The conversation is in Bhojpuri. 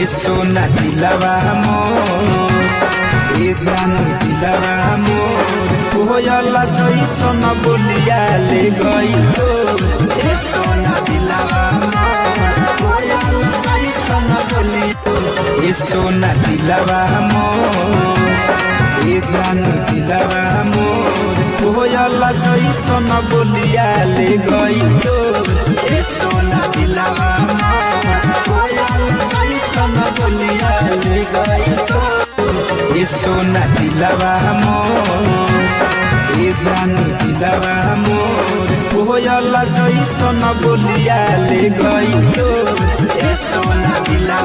ए सोना दिलवा मोर ए जान दिलवा मोर कोयला जैसन बोलिया ले गइलो ए सोना दिलवा मोर कोयला जैसन बोलिया ए सोना दिलवा मोर ए जान दिलवा मोर कोयला जैसन बोलिया ले गइलो ए सोना दिलवा मोर कोयला जैसन बोलिया ले गइलो ए सोना दिलवा मोर ए जान दिलवा मोर कोयला जैसन बोलिया ले गइलो ए सोना दिलवा